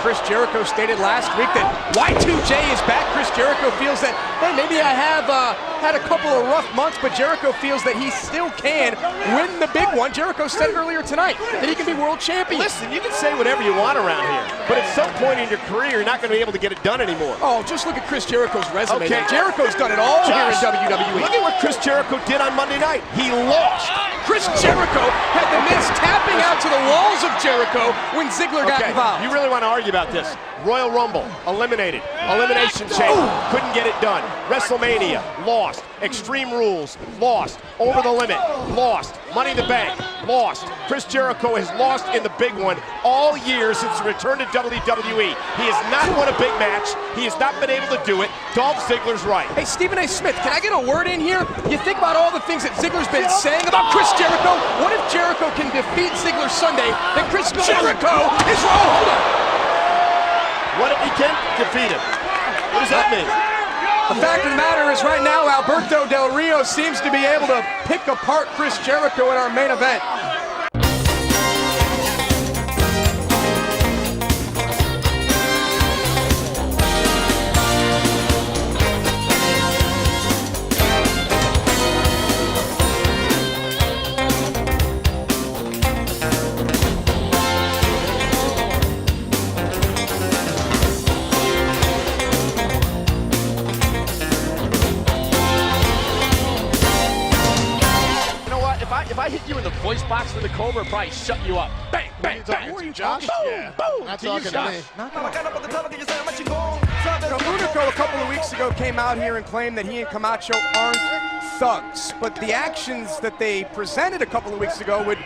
Chris Jericho stated last week that Y2J is back. Chris Jericho feels that, hey, maybe I have had a couple of rough months, but Jericho feels that he still can win the big one. Jericho said it earlier tonight that he can be world champion. Listen, you can say whatever you want around here, but at some point in your career, you're not going to be able to get it done anymore. Oh, just look at Chris Jericho's resume. Okay. Jericho's done it all here in WWE. Look at what Chris Jericho did on Monday night. He lost. Chris Jericho had the Miz tapping out to the walls of Jericho when Ziggler got involved. You really want to argue about this? Royal Rumble, eliminated. Elimination Chamber, couldn't get it done. WrestleMania, lost. Extreme Rules, lost. Over the Limit, lost. Money in the Bank, lost. Chris Jericho has lost in the big one all year since the return to WWE. He has not won a big match. He has not been able to do it. Dolph Ziggler's right. Hey, Stephen A. Smith, can I get a word in here? You think about all the things that Ziggler's been saying about Chris Jericho? What if Jericho can defeat Ziggler Sunday, then Chris Jericho is wrong? Hold on. What if he can defeat him? What does that mean? The fact of the matter is right now, Alberto Del Rio seems to be able to pick apart Chris Jericho in our main event. If I hit you in the voice box with the Cobra, it'd probably shut you up. Bang, bang, bang. Who are you Josh? talking? Yeah. Boom, Not to you, talking to me. Lunico a couple of weeks ago came out here and claimed that he and Camacho aren't thugs, but the actions that they presented a couple of weeks ago would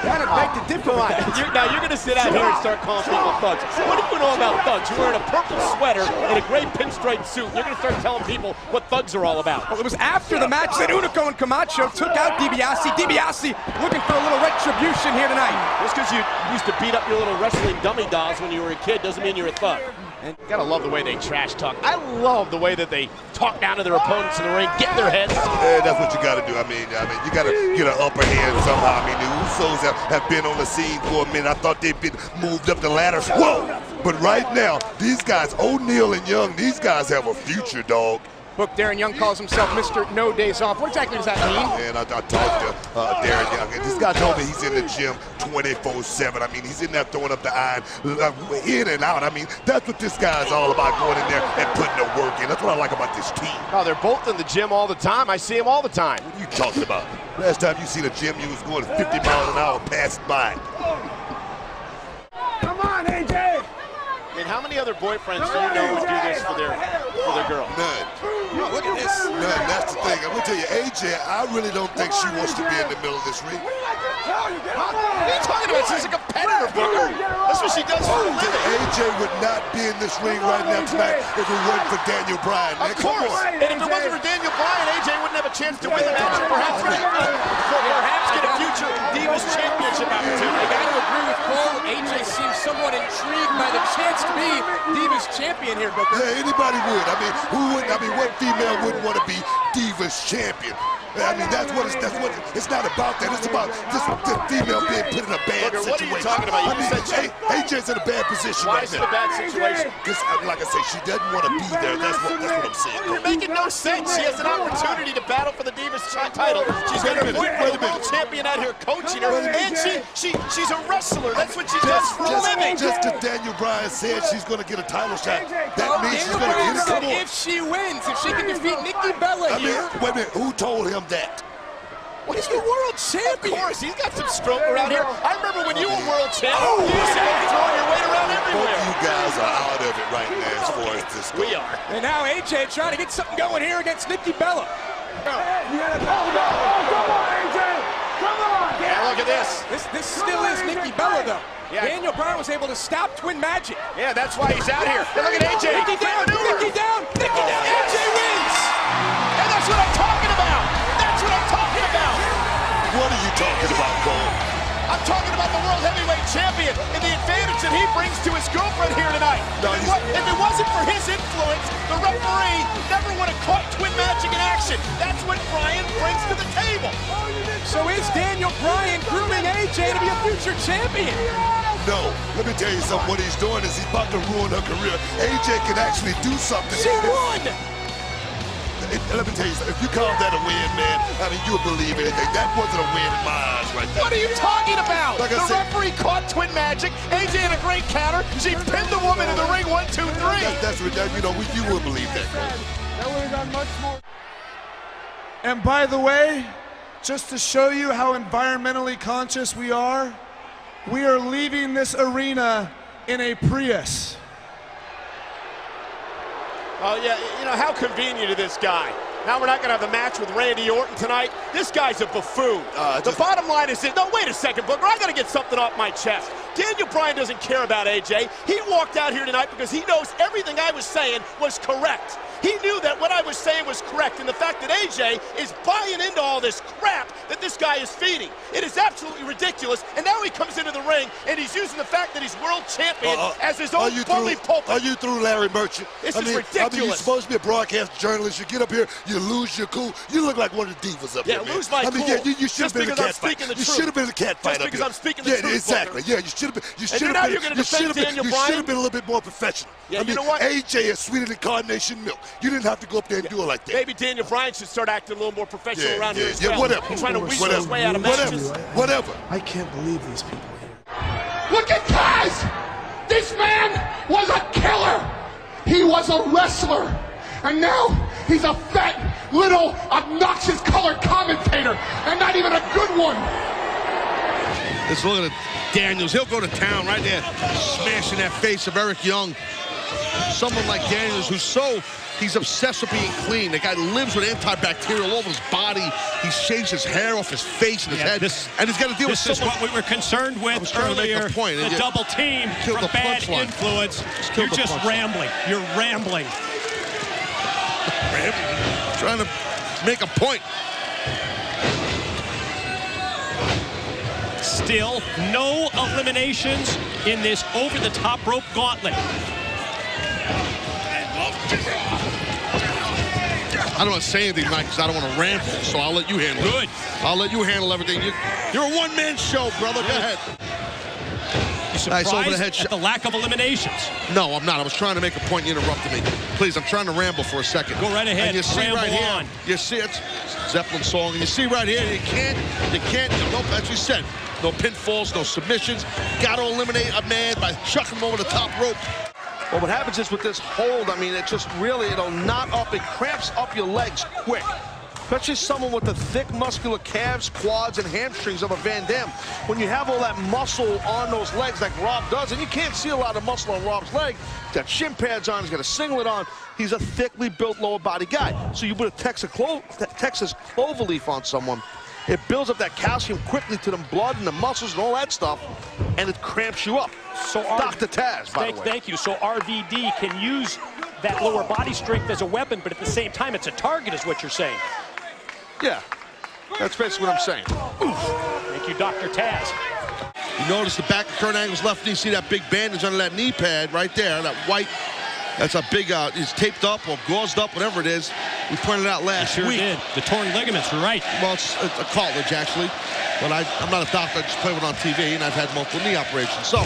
kind of beg to differ with that. Now you're going to sit out here and start calling people thugs. What do you know about thugs? You're wearing a purple sweater and a gray pinstripe suit. You're going to start telling people what thugs are all about. Well, it was after the match that Unico and Camacho took out DiBiase. DiBiase looking for a little retribution here tonight. Just because you used to beat up your little wrestling dummy dolls when you were a kid doesn't mean you're a thug. And you gotta love the way they trash talk. I love the way that they talk down to their opponents in the ring, get their heads. Yeah, that's what you gotta do. I mean, you gotta get an upper hand somehow. I mean, the Usos have been on the scene for a minute. I thought they'd been moved up the ladder. Whoa! But right now, these guys, O'Neal and Young, these guys have a future, dog. Book Darren Young calls himself Mr. No Days Off. What exactly does that mean? And I talked to Darren Young, and this guy told me he's in the gym 24/7. I mean, he's in there throwing up the iron, in and out. I mean, that's what this guy's all about, going in there and putting the work in. That's what I like about this team. Oh, they're both in the gym all the time. I see them all the time. What are you talking about? Last time you seen a gym, you was going 50 miles an hour passing by. Come on, AJ! I mean, how many other boyfriends do you know would do this for their girl? None. Look at this. None. That's the thing. I'm gonna tell you, AJ, I really don't think she wants to be in the middle of this ring. What are you talking about? She's a competitor, Booker. That's what she does for a living. AJ would not be in this ring right now tonight if it wasn't for Daniel Bryan. Of course. And if it wasn't for Daniel Bryan, AJ wouldn't have a chance to win the match and perhaps get a future Divas Championship opportunity. I got to agree with Cole. AJ seems somewhat intrigued by the chance to be Divas Champion here, Booker. Yeah, anybody would. I mean, who wouldn't? I mean, what female wouldn't want to be Divas Champion? I mean, that's what it's not about that. It's about this female being put in a bad situation. What are you talking about? I mean, AJ's in a bad position Why right is it now. a bad situation? Because, like I say, she doesn't want to be there. That's what I'm saying. You're making no sense. She has an opportunity to battle for the Divas title. She's got her boyfriend, the world champion, out here coaching her, and she's a wrestler. That's what she does for a living. Just as Daniel Bryan said, she's going to get a title shot. That means she's going to get it. Come on. If she wins, if she can defeat Nikki Bella here. Wait a minute, who told him that? Well, he's the world champion. Of course, he's got some stroke around here. I remember when you were world champion. You used to be throwing your weight around everywhere. Both you guys are out of it right now as far as this goes. We are. And now AJ trying to get something going here against Nikki Bella. Come on, AJ! Come on! Yeah, look at this. This still is Nikki Bella, though. Yeah. Daniel Bryan was able to stop Twin Magic. Yeah, that's why he's out here. And look at AJ. Nikki down, Nikki down, Nikki down. AJ wins. And that's what I'm talking about. That's what I'm talking about. What are you talking about, Cole? I'm talking about the World Heavyweight Champion and the advantage that he brings to his girlfriend here tonight. No, if it wasn't for his influence, the referee never would have caught Twin Magic in action. That's what Bryan brings to the table. So is Daniel Bryan grooming AJ to be a future champion? no. Let me tell you something. What he's doing is he's about to ruin her career. AJ can actually do something. She won! Let me tell you something. If you call that a win, man, I mean, you'll believe anything. That wasn't a win in my eyes right there. What are you talking about? Like the referee caught Twin Magic. AJ in a great counter. She pinned the woman in the ring. 1, 2, 3. That's you know, you wouldn't believe that. That would have done much more. And by the way, just to show you how environmentally conscious we are leaving this arena in a Prius. Oh, yeah, you know, how convenient to this guy. Now we're not going to have the match with Randy Orton tonight. This guy's a buffoon. The bottom line is this. No, wait a second, Booker. I got to get something off my chest. Daniel Bryan doesn't care about AJ. He walked out here tonight because he knows everything I was saying was correct. He knew that what I was saying was correct, and the fact that AJ is buying into all this crap that this guy is feeding. It is absolutely ridiculous, and now he comes into the ring, and he's using the fact that he's world champion as his own bully pulpit. Are you through, Larry Merchant? This is ridiculous. I mean, you're supposed to be a broadcast journalist. You get up here, you lose your cool. You look like one of the divas up here, man. Lose my cool. Yeah, you should have been in the cat fight. You should have been in the cat fight up here. Just because I'm speaking the truth, exactly. Booker. Yeah, you should have been. You should now you're going to defend Daniel Bryan? You should have been a little bit more professional. Yeah, I mean, you know what? AJ is sweeter than carnation milk. You didn't have to go up there and do it like that. Maybe Daniel Bryan should start acting a little more professional around here as well. Whatever. He's trying to weasel his way out of matches. Whatever. I can't believe these people here. Look at Taz! This man was a killer! He was a wrestler! And now he's a fat, little, obnoxious colored commentator, and not even a good one! Let's look at Daniels. He'll go to town right there, smashing that face of Eric Young. Someone like Daniels he's obsessed with being clean. The guy lives with antibacterial all over his body. He shaves his hair off his face and his head. And he's got to deal with someone. This is what we were concerned with earlier. The double team from bad influence. You're just rambling. You're rambling. Trying to make a point. Still, no eliminations in this over-the-top rope gauntlet. I don't want to say anything, Mike, because I don't want to ramble, so I'll let you handle it. Good. I'll let you handle everything. You're a one-man show, brother. Go ahead. You surprised at the lack of eliminations? No, I'm not. I was trying to make a point. You interrupted me. Please, I'm trying to ramble for a second. Go right ahead. And you see ramble right here, on. you see it's Zeppelin song, and you see right here, you can't, nope, as we said, no pinfalls, no submissions. Got to eliminate a man by chucking him over the top rope. Well, what happens is with this hold, I mean, it just really, it'll knot up, it cramps up your legs quick. Especially someone with the thick, muscular calves, quads, and hamstrings of a Van Dam. When you have all that muscle on those legs like Rob does, and you can't see a lot of muscle on Rob's leg, he's got shin pads on, he's got a singlet on, he's a thickly built lower body guy. So you put a Texas clover leaf on someone, it builds up that calcium quickly to the blood and the muscles and all that stuff, and it cramps you up. So Dr. Taz, by the way. Thank you. So RVD can use that lower body strength as a weapon, but at the same time, it's a target, is what you're saying. Yeah, that's basically what I'm saying. Thank you, Dr. Taz. You notice the back of Kurt Angle's left knee, see that big bandage under that knee pad right there, that white, that's a big, it's taped up or gauzed up, whatever it is. We pointed out last week. Did. The torn ligaments were right. Well, it's a cartilage, actually. But I'm not a doctor, I just play with it on TV, and I've had multiple knee operations. So,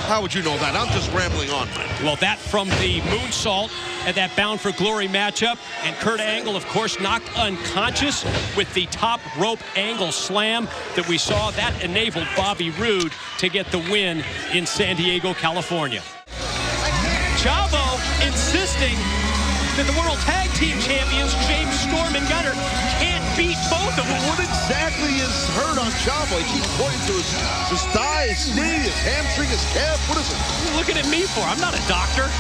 how would you know that? I'm just rambling on, man. Well, that from the moonsault at that Bound for Glory matchup. And Kurt Angle, of course, knocked unconscious with the top rope angle slam that we saw. That enabled Bobby Roode to get the win in San Diego, California. Chavo insisting that the World Tag Team Champions, James Storm and Gunner, can't beat both of them. What exactly is hurt on Chavo? He keeps pointing to his thigh, his knee, his hamstring, his calf. What is it? What are you looking at me for? I'm not a doctor.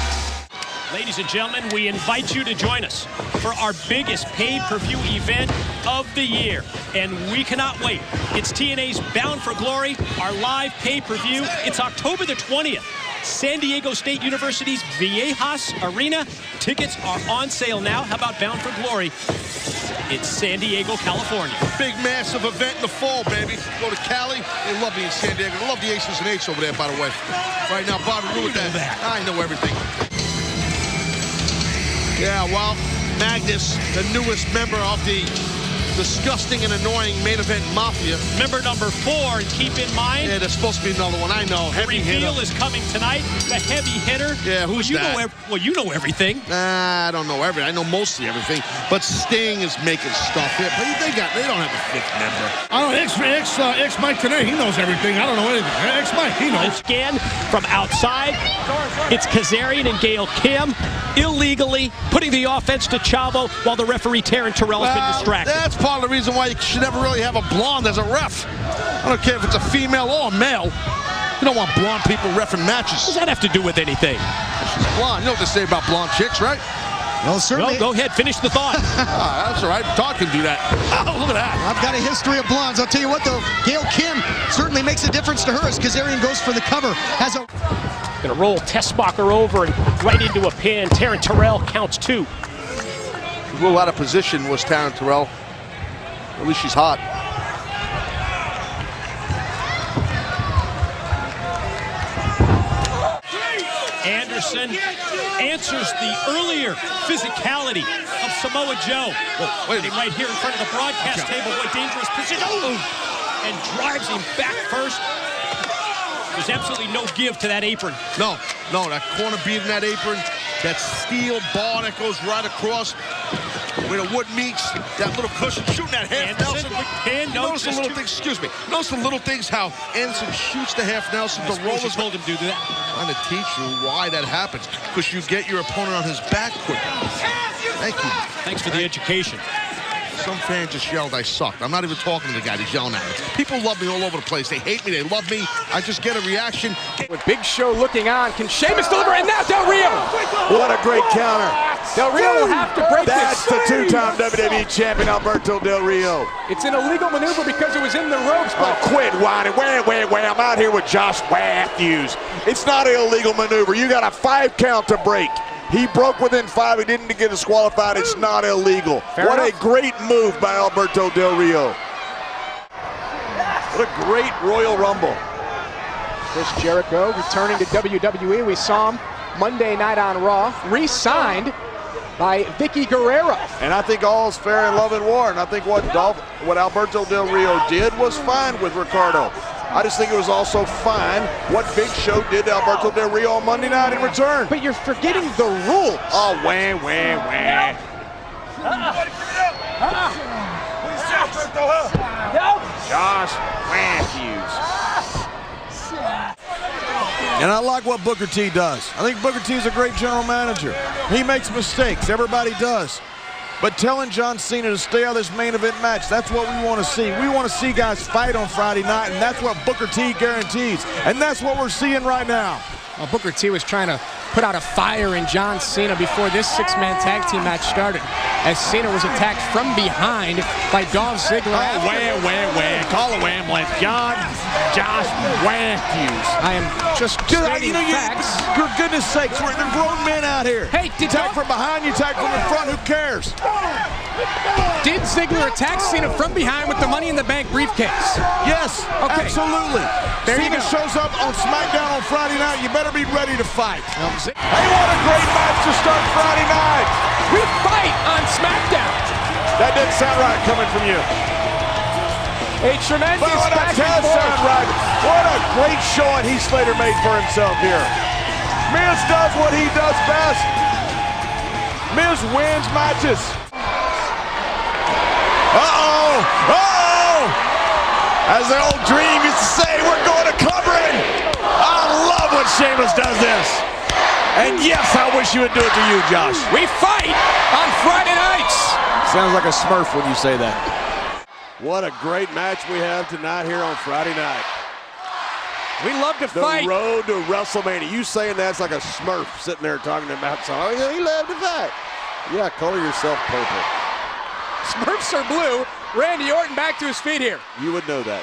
Ladies and gentlemen, we invite you to join us for our biggest pay-per-view event of the year. And we cannot wait. It's TNA's Bound for Glory, our live pay-per-view. It's October the 20th. San Diego State University's Viejas Arena. Tickets are on sale now. How about Bound for Glory? It's San Diego, California. Big, massive event in the fall, baby. Go to Cali. They love me in San Diego. I love the Aces and Eights over there, by the way. Right now, Bobby Roode, I know everything. Yeah, well, Magnus, the newest member of the disgusting and annoying main event mafia. Member number 4, and keep in mind, Yeah, there's supposed to be another one. I know. the Heavy reveal hitter. is coming tonight. The heavy hitter. Yeah, who's you that? Well, you know everything. Nah, I don't know everything. I know mostly everything. But Sting is making stuff here. But they don't have a fifth member. I don't know, X Mike today, he knows everything. I don't know anything. X Mike, he knows. Again, from outside, it's Kazarian and Gail Kim illegally putting the offense to Chavo while the referee Taryn Terrell has been distracted. That's part of the reason why you should never really have a blonde as a ref. I don't care if it's a female or a male. You don't want blonde people reffing matches. What does that have to do with anything? She's blonde. You know what they say about blonde chicks, right? Well, certainly. Well, go ahead, finish the thought. That's all right. Todd can do that. Oh, look at that. I've got a history of blondes. I'll tell you what, though, Gail Kim certainly makes a difference to her as Kazarian goes for the cover. Has a Gonna roll Tessmacher over and right into a pin. Taryn Terrell counts 2. A little out of position was Taryn Terrell. At least she's hot. Anderson answers the earlier physicality of Samoa Joe. Oh, wait a minute. Right here in front of the broadcast table. What dangerous position. Oh, and drives him back first. There's absolutely no give to that apron. No, that corner beat in that apron, that steel bar that goes right across where the wood meets, that little cushion, shooting that half Anderson, Nelson. quick pin, no, Notice the little things, excuse me. Notice the little things how Anderson shoots the half Nelson, the rollers. told him to do that. I'm trying to teach you why that happens, because you get your opponent on his back quicker. Thank you. Thanks for the education. Some fan just yelled I sucked. I'm not even talking to the guy. He's yelling at me. People love me all over the place. They hate me. They love me. I just get a reaction. With Big Show looking on, can Sheamus deliver? And now Del Rio! What a great counter. Del Rio will have to break That's this. the 2-time WWE champion, Alberto Del Rio. It's an illegal maneuver because it was in the ropes, Oh, but quit whining. Wham. I'm out here with Josh Matthews. It's not an illegal maneuver. You got a 5 count to break. He broke within 5. He didn't get disqualified. It's not illegal. What a great move by Alberto Del Rio. What a great Royal Rumble. Chris Jericho returning to WWE. We saw him Monday night on Raw, re-signed by Vicky Guerrero. And I think all's fair in love and war. And I think what Alberto Del Rio did was fine with Ricardo. I just think it was also fine what Big Show did to Alberto Del Rio on Monday night in return. But you're forgetting the rules. Oh, wham. Josh Matthews. And I like what Booker T does. I think Booker T is a great general manager. He makes mistakes. Everybody does. But telling John Cena to stay out of this main event match, that's what we want to see. We want to see guys fight on Friday night, and that's what Booker T guarantees. And that's what we're seeing right now. Well, Booker T was trying to put out a fire in John Cena before this 6-man tag team match started, as Cena was attacked from behind by Dolph Ziggler. Oh, wham. Call a wham like Josh Matthews. I am just stating facts. For goodness sakes, we're grown men out here. Hey, you tag from behind, you tag from in front, who cares? Did Ziggler attack Cena from behind with the Money in the Bank briefcase? Yes, okay. Absolutely. There you Cena go. shows up on Smackdown on Friday night. You better be ready to fight. Hey, what a great match to start Friday night. We fight on Smackdown. That didn't sound right coming from you. A tremendous But back that does and forth. sound right. What a great showing Heath Slater made for himself here. Miz does what he does best. Miz wins matches. As the old Dream used to say, we're going to covering. I love when Sheamus does this. And yes, I wish you would do it to you, Josh. We fight on Friday nights. Sounds like a Smurf when you say that. What a great match we have tonight here on Friday night. We love to The fight. road to WrestleMania. You saying that's like a Smurf sitting there talking about something. Oh, he loved to fight. Yeah, color yourself purple. Smurfs are blue. Randy Orton back to his feet here. You would know that.